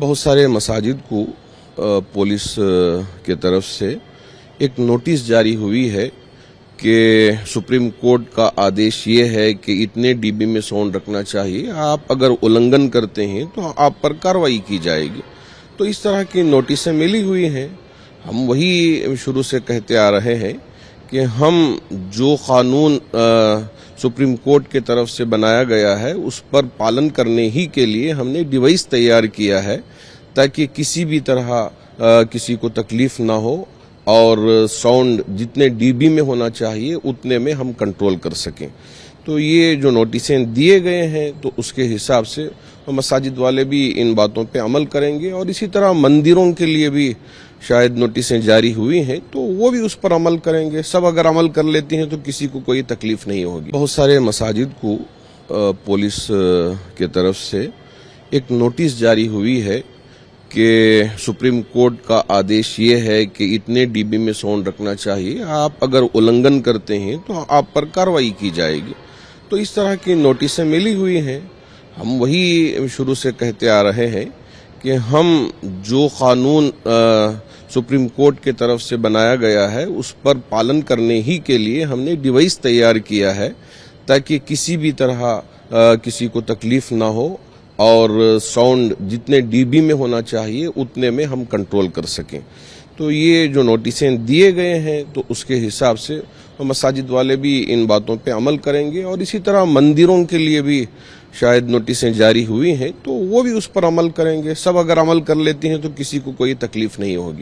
بہت سارے مساجد کو پولیس کے طرف سے ایک نوٹس جاری ہوئی ہے کہ سپریم کورٹ کا آدیش یہ ہے کہ اتنے ڈی بی میں ساؤنڈ رکھنا چاہیے، آپ اگر النگھن کرتے ہیں تو آپ پر کارروائی کی جائے گی۔ تو اس طرح کی نوٹسیں ملی ہوئی ہیں۔ ہم وہی شروع سے کہتے آ رہے ہیں کہ ہم جو قانون سپریم کورٹ کے طرف سے بنایا گیا ہے اس پر پالن کرنے ہی کے لیے ہم نے ڈیوائس تیار کیا ہے تاکہ کسی بھی طرح کسی کو تکلیف نہ ہو اور ساؤنڈ جتنے ڈی بی میں ہونا چاہیے اتنے میں ہم کنٹرول کر سکیں۔ تو یہ جو نوٹسیں دیے گئے ہیں تو اس کے حساب سے مساجد والے بھی ان باتوں پہ عمل کریں گے، اور اسی طرح مندروں کے لیے بھی شاید نوٹسیں جاری ہوئی ہیں تو وہ بھی اس پر عمل کریں گے۔ سب اگر عمل کر لیتے ہیں تو کسی کو کوئی تکلیف نہیں ہوگی۔ بہت سارے مساجد کو پولیس کے طرف سے ایک نوٹس جاری ہوئی ہے کہ سپریم کورٹ کا آدیش یہ ہے کہ اتنے ڈی بی میں ساؤنڈ رکھنا چاہیے، آپ اگر النگھن کرتے ہیں تو آپ پر کارروائی کی جائے گی۔ تو اس طرح کی نوٹسیں ملی ہوئی ہیں۔ ہم وہی شروع سے کہتے آ رہے ہیں کہ ہم جو قانون سپریم کورٹ کے طرف سے بنایا گیا ہے اس پر پالن کرنے ہی کے لیے ہم نے ڈیوائس تیار کیا ہے تاکہ کسی بھی طرح کسی کو تکلیف نہ ہو اور ساؤنڈ جتنے ڈی بی میں ہونا چاہیے اتنے میں ہم کنٹرول کر سکیں۔ تو یہ جو نوٹسیں دیے گئے ہیں تو اس کے حساب سے مساجد والے بھی ان باتوں پہ عمل کریں گے، اور اسی طرح مندروں کے لیے بھی شاید نوٹسیں جاری ہوئی ہیں تو وہ بھی اس پر عمل کریں گے۔ سب اگر عمل کر لیتے ہیں تو کسی کو کوئی تکلیف نہیں ہوگی۔